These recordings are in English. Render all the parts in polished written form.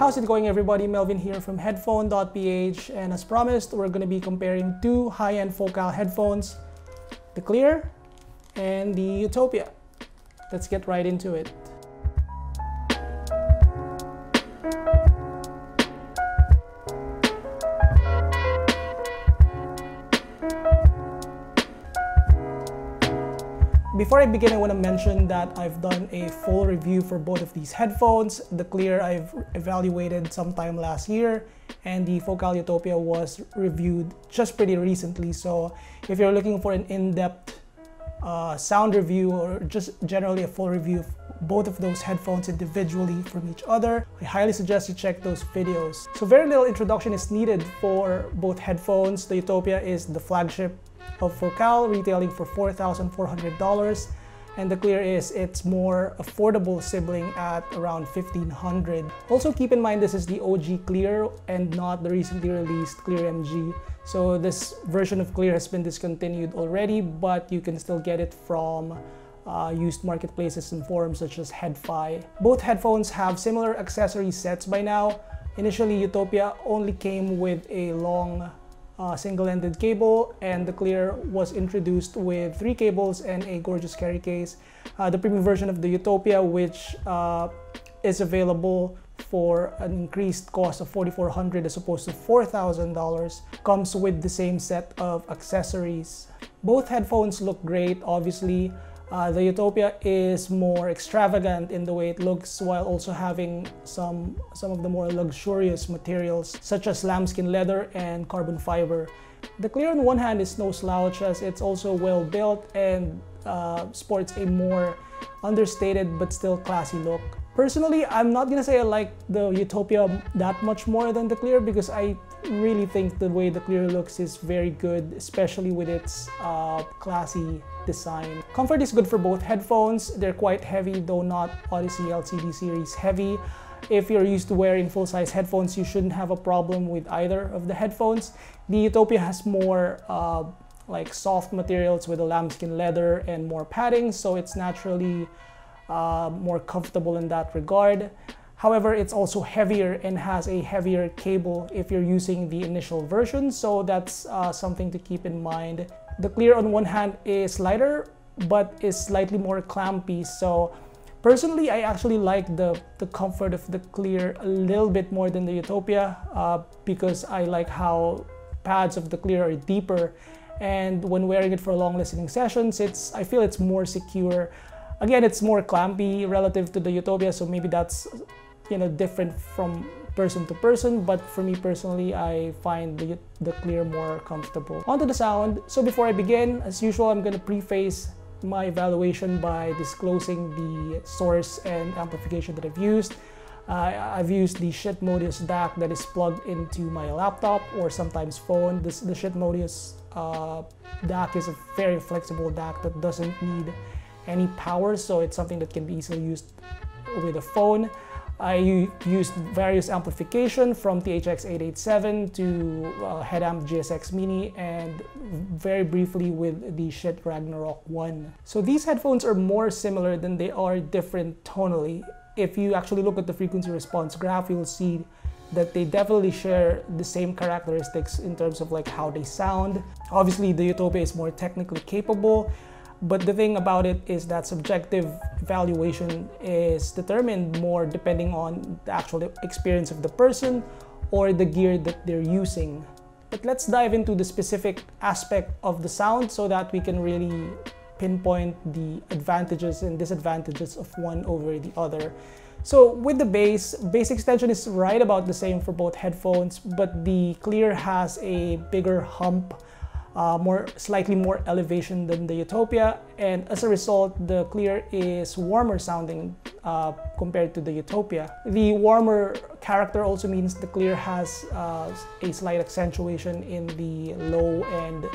How's it going, everybody? Melvin here from Headphone.ph, and as promised, we're going to be comparing two high-end focal headphones, the Clear and the Utopia. Let's get right into it. Before I begin, I want to mention that I've done a full review for both of these headphones. The Clear I've evaluated sometime last year, and the Focal Utopia was reviewed just pretty recently. So if you're looking for an in-depth sound review or just generally a full review of both of those headphones individually from each other, I highly suggest you check those videos. So very little introduction is needed for both headphones. The Utopia is the flagship of Focal, retailing for $4,400, and the Clear is its more affordable sibling at around $1,500. Also keep in mind this is the OG Clear and not the recently released Clear MG. So this version of Clear has been discontinued already, but you can still get it from used marketplaces and forums such as Headphone. Both headphones have similar accessory sets by now. Initially, Utopia only came with a long single-ended cable, and the Clear was introduced with 3 cables and a gorgeous carry case. The premium version of the Utopia, which is available for an increased cost of $4,400 as opposed to $4,000, comes with the same set of accessories. Both headphones look great, obviously. The Utopia is more extravagant in the way it looks, while also having some of the more luxurious materials such as lambskin leather and carbon fiber. The Clear on one hand is no slouch, as it's also well built and sports a more understated but still classy look. Personally, I'm not gonna say I like the Utopia that much more than the Clear, because I really think the way the Clear looks is very good, especially with its classy design. Comfort is good for both headphones. They're quite heavy, though not Odyssey LCD series heavy. If you're used to wearing full-size headphones, you shouldn't have a problem with either of the headphones. The Utopia has more like soft materials with a lambskin leather and more padding, so it's naturally more comfortable in that regard. However, it's also heavier and has a heavier cable if you're using the initial version, so that's something to keep in mind. The Clear on one hand is lighter but is slightly more clampy, so personally I actually like the comfort of the Clear a little bit more than the Utopia, because I like how pads of the Clear are deeper, and when wearing it for long listening sessions, I feel it's more secure. Again, it's more clampy relative to the Utopia, so maybe that's different from person to person, but for me personally, I find the Clear more comfortable. Onto the sound. So before I begin, as usual, I'm going to preface my evaluation by disclosing the source and amplification that I've used. I've used the Shitmodius DAC that is plugged into my laptop or sometimes phone. The Shitmodius DAC is a very flexible DAC that doesn't need any power, so it's something that can be easily used with a phone. I used various amplification from THX887 to Headamp GSX Mini, and very briefly with the Shit Ragnarok 1. So these headphones are more similar than they are different tonally. If you actually look at the frequency response graph, you'll see that they definitely share the same characteristics in terms of like how they sound. Obviously, the Utopia is more technically capable, but the thing about it is that subjective evaluation is determined more depending on the actual experience of the person or the gear that they're using. But let's dive into the specific aspect of the sound so that we can really pinpoint the advantages and disadvantages of one over the other. So with the bass extension is right about the same for both headphones, but the Clear has a bigger hump, slightly more elevation than the Utopia, and as a result, the Clear is warmer sounding compared to the Utopia. The warmer character also means the Clear has a slight accentuation in the low and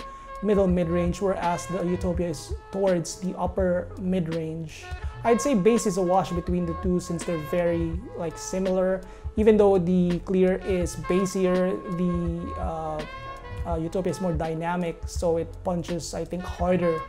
middle mid-range, whereas the Utopia is towards the upper mid-range. I'd say bass is a wash between the two since they're very similar. Even though the Clear is bassier, the Utopia is more dynamic, so it punches, I think, harder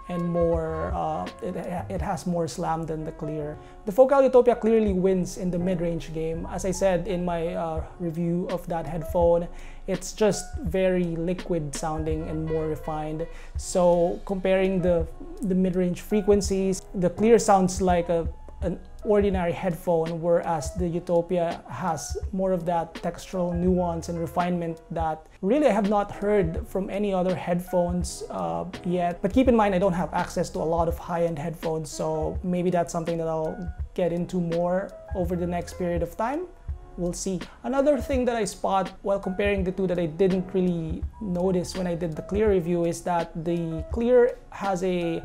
and more, it has more slam than the clear. The Focal Utopia clearly wins in the mid-range game. As I said in my review of that headphone, it's just very liquid sounding and more refined. So comparing the mid-range frequencies, the clear sounds like an ordinary headphone, whereas the Utopia has more of that textural nuance and refinement that really I have not heard from any other headphones yet. But keep in mind, I don't have access to a lot of high-end headphones, so maybe that's something that I'll get into more over the next period of time. We'll see. Another thing that I spot while comparing the two that I didn't really notice when I did the clear review is that the clear has a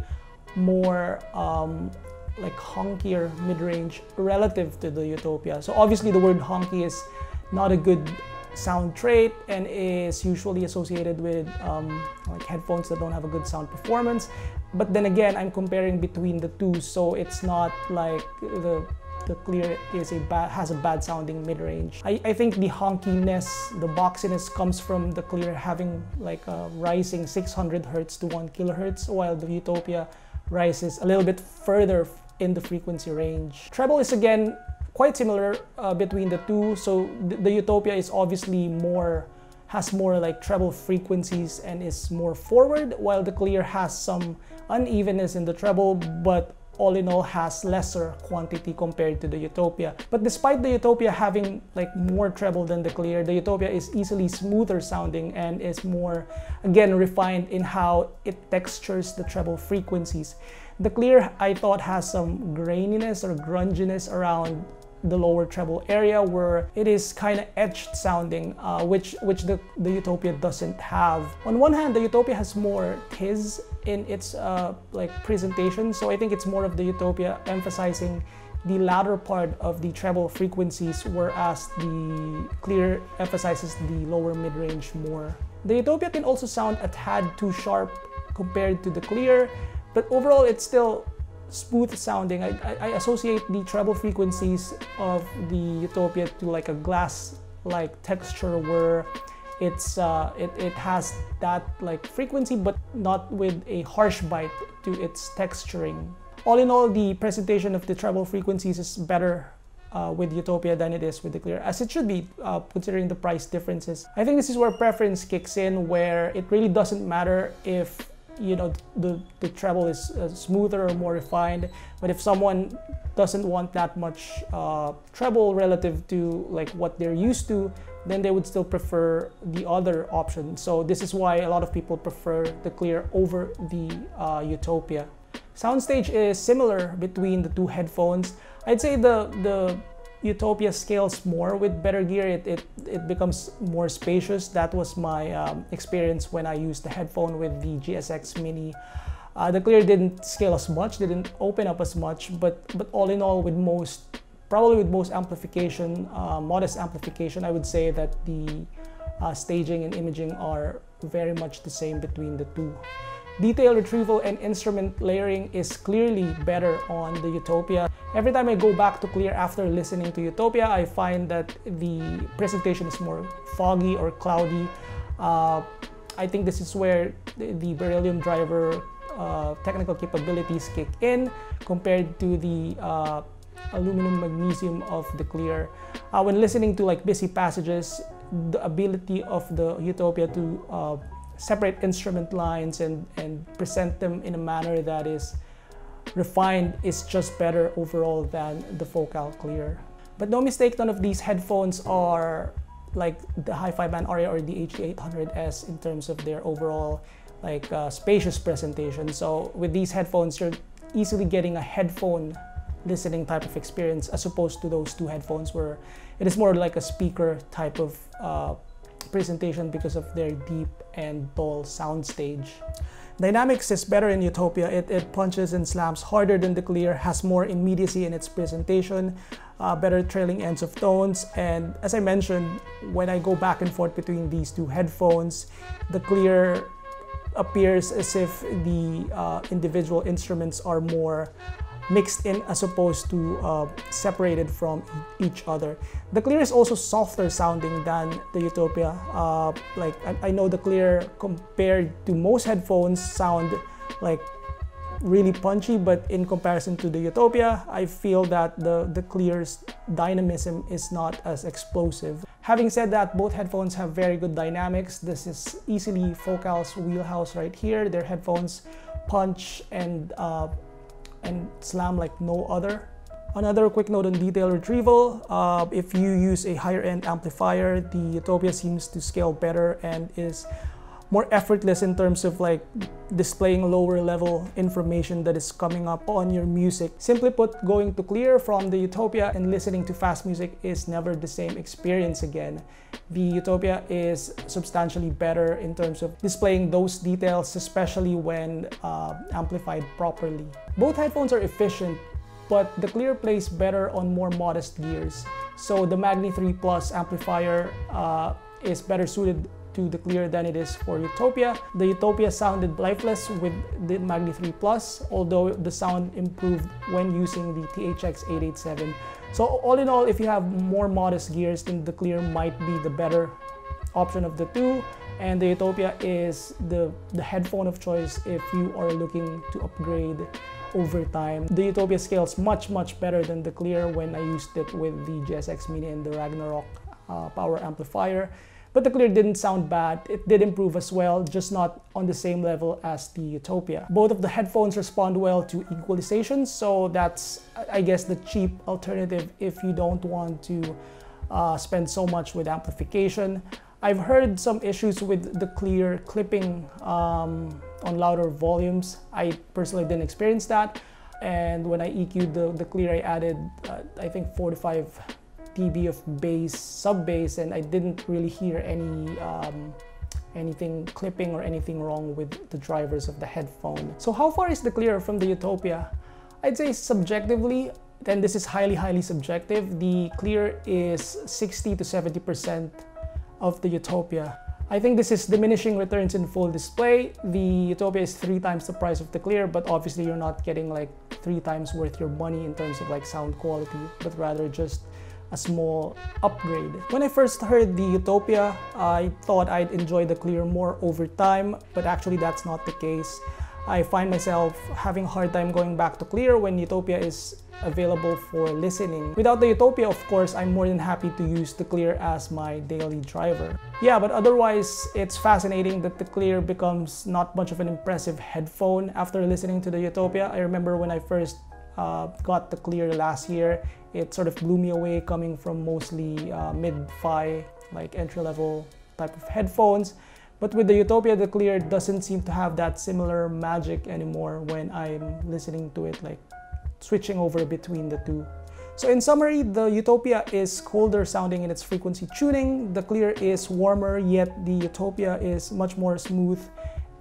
more like honkier mid-range relative to the Utopia. So obviously the word honky is not a good sound trait and is usually associated with like headphones that don't have a good sound performance. But then again, I'm comparing between the two, so it's not like the clear has a bad sounding mid-range. I think the honkiness, the boxiness comes from the clear having like a rising 600 Hz to 1 kHz, while the Utopia rises a little bit further in the frequency range. Treble is again quite similar between the two. So the Utopia is obviously has more like treble frequencies and is more forward, while the clear has some unevenness in the treble, but all in all has lesser quantity compared to the Utopia. But despite the Utopia having like more treble than the clear, the Utopia is easily smoother sounding and is more, again, refined in how it textures the treble frequencies. The clear, I thought, has some graininess or grunginess around the lower treble area where it is kind of etched sounding, which the Utopia doesn't have. On one hand, the Utopia has more tiz in its like presentation, so I think it's more of the Utopia emphasizing the latter part of the treble frequencies, whereas the clear emphasizes the lower mid-range more. The Utopia can also sound a tad too sharp compared to the clear, but overall it's still smooth sounding. I associate the treble frequencies of the Utopia to like a glass-like texture where it has that like frequency, but not with a harsh bite to its texturing. All in all, the presentation of the treble frequencies is better with Utopia than it is with the clear, as it should be, considering the price differences. I think this is where preference kicks in, where it really doesn't matter if the treble is smoother or more refined, but if someone doesn't want that much treble relative to like what they're used to, then they would still prefer the other option. So this is why a lot of people prefer the clear over the Utopia. Soundstage is similar between the two headphones. I'd say the Utopia scales more with better gear. It becomes more spacious. That was my experience when I used the headphone with the GSX Mini. The clear didn't scale as much, didn't open up as much, but all in all, probably with most amplification, modest amplification, I would say that the staging and imaging are very much the same between the two. Detail retrieval and instrument layering is clearly better on the Utopia. Every time I go back to clear after listening to Utopia, I find that the presentation is more foggy or cloudy. I think this is where the beryllium driver technical capabilities kick in compared to the aluminum magnesium of the clear. When listening to like busy passages, the ability of the Utopia to separate instrument lines and present them in a manner that is refined is just better overall than the Focal clear. But no mistake, none of these headphones are like the Hi-Fi Band Aria or the HD800S in terms of their overall like spacious presentation. So with these headphones, you're easily getting a headphone listening type of experience as opposed to those two headphones where it is more like a speaker type of presentation because of their deep and dull soundstage. Dynamics is better in Utopia. It punches and slams harder than the clear, has more immediacy in its presentation, better trailing ends of tones, and as I mentioned, when I go back and forth between these two headphones, the clear appears as if the individual instruments are more mixed in as opposed to separated from each other. The clear is also softer sounding than the Utopia. Like I know the clear compared to most headphones sound like really punchy, but in comparison to the Utopia, I feel that the Clear's dynamism is not as explosive. Having said that, both headphones have very good dynamics. This is easily Focal's wheelhouse right here. Their headphones punch and slam like no other. Another quick note on detail retrieval. If you use a higher end amplifier, the Utopia seems to scale better and is more effortless in terms of like displaying lower level information that is coming up on your music. Simply put, going to Clear from the Utopia and listening to fast music is never the same experience again. The Utopia is substantially better in terms of displaying those details, especially when amplified properly. Both headphones are efficient, but the Clear plays better on more modest gears. So the Magni 3 Plus amplifier is better suited to the Clear than it is for Utopia. The Utopia sounded lifeless with the Magni 3 Plus, although the sound improved when using the THX 887. So all in all, if you have more modest gears, then the Clear might be the better option of the two, and the Utopia is the headphone of choice if you are looking to upgrade over time. The Utopia scales much better than the Clear when I used it with the GSX Mini and the Ragnarok power amplifier. But the Clear didn't sound bad. It did improve as well, just not on the same level as the Utopia. Both of the headphones respond well to equalization, so that's, I guess, the cheap alternative if you don't want to spend so much with amplification. I've heard some issues with the Clear clipping on louder volumes. I personally didn't experience that, and when I EQ'd the Clear, I added I think 4 to 5 dB of bass, sub bass, and I didn't really hear anything clipping or anything wrong with the drivers of the headphone. So how far is the Clear from the Utopia? I'd say subjectively, and this is highly subjective, the Clear is 60 to 70% of the Utopia. I think this is diminishing returns in full display. The Utopia is 3 times the price of the Clear, but obviously you're not getting like 3 times worth your money in terms of like sound quality, but rather just a small upgrade. When I first heard the Utopia, I thought I'd enjoy the Clear more over time, but actually that's not the case. I find myself having a hard time going back to Clear when Utopia is available for listening. Without the Utopia, of course, I'm more than happy to use the Clear as my daily driver. Yeah, but otherwise, it's fascinating that the Clear becomes not much of an impressive headphone after listening to the Utopia. I remember when I first got the Clear last year, it sort of blew me away, coming from mostly mid-fi, like entry-level type of headphones. But with the Utopia, the Clear doesn't seem to have that similar magic anymore when I'm listening to it, like switching over between the two. So in summary, the Utopia is colder sounding in its frequency tuning. The Clear is warmer, yet the Utopia is much more smooth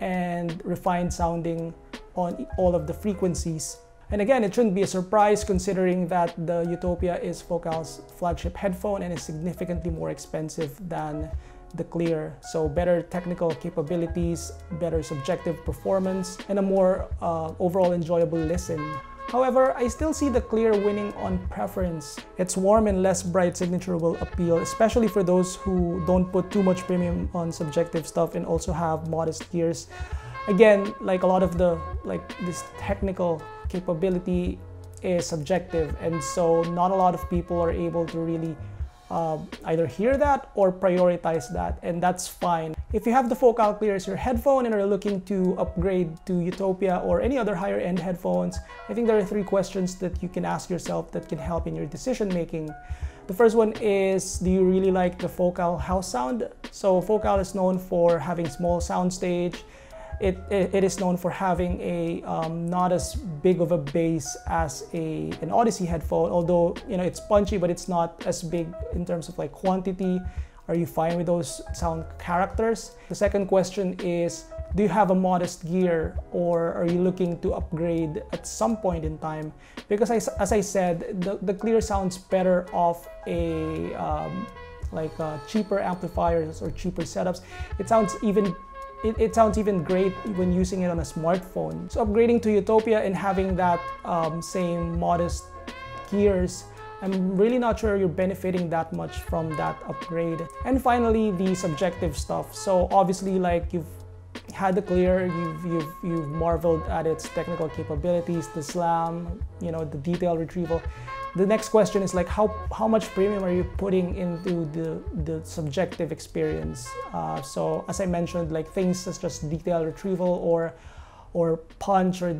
and refined sounding on all of the frequencies. And again, it shouldn't be a surprise considering that the Utopia is Focal's flagship headphone and is significantly more expensive than the Clear. So better technical capabilities, better subjective performance, and a more overall enjoyable listen. However, I still see the Clear winning on preference. Its warm and less bright signature will appeal, especially for those who don't put too much premium on subjective stuff and also have modest gears. Again, like a lot of this technical capability is subjective, and so not a lot of people are able to really either hear that or prioritize that, and that's fine. If you have the Focal Clear as your headphone and are looking to upgrade to Utopia or any other higher end headphones, I think there are 3 questions that you can ask yourself that can help in your decision making. The first one is, do you really like the Focal house sound? So Focal is known for having small soundstage. It is known for having a not as big of a bass as an Odyssey headphone, although it's punchy, but it's not as big in terms of like quantity. Are you fine with those sound characters? The second question is, do you have a modest gear, or are you looking to upgrade at some point in time? Because as I said, the Clear sounds better off a cheaper amplifiers or cheaper setups. It sounds even great when using it on a smartphone. So upgrading to Utopia and having that same modest gears, I'm really not sure you're benefiting that much from that upgrade. And finally, the subjective stuff. So obviously, like, you've had the clear, you've marveled at its technical capabilities, the slam, you know, the detail retrieval. The next question is like how much premium are you putting into the subjective experience? So as I mentioned, like things such as detail retrieval or punch or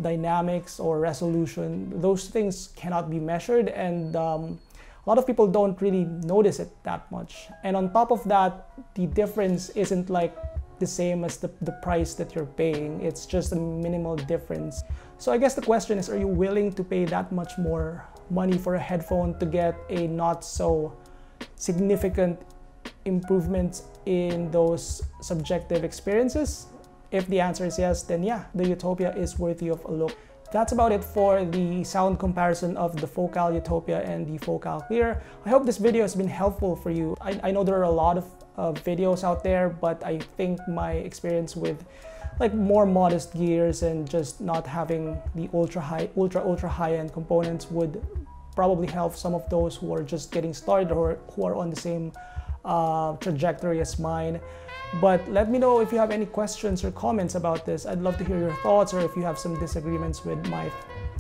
dynamics or resolution, those things cannot be measured, and a lot of people don't really notice it that much. And on top of that, the difference isn't like the same as the price that you're paying. It's just a minimal difference. So I guess the question is, are you willing to pay that much more money for a headphone to get a not so significant improvements in those subjective experiences? If the answer is yes, then yeah, the Utopia is worthy of a look. That's about it for the sound comparison of the Focal Utopia and the Focal Clear. I hope this video has been helpful for you. I know there are a lot of videos out there, but I think my experience with like more modest gears and just not having the ultra high-end components would probably help some of those who are just getting started or who are on the same trajectory as mine. But let me know if you have any questions or comments about this. I'd love to hear your thoughts, or if you have some disagreements with my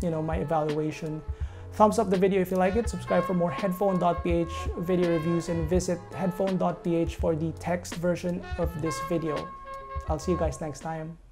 evaluation. Thumbs up the video if you like it, subscribe for more headphone.ph video reviews, and visit headphone.ph for the text version of this video. I'll see you guys next time.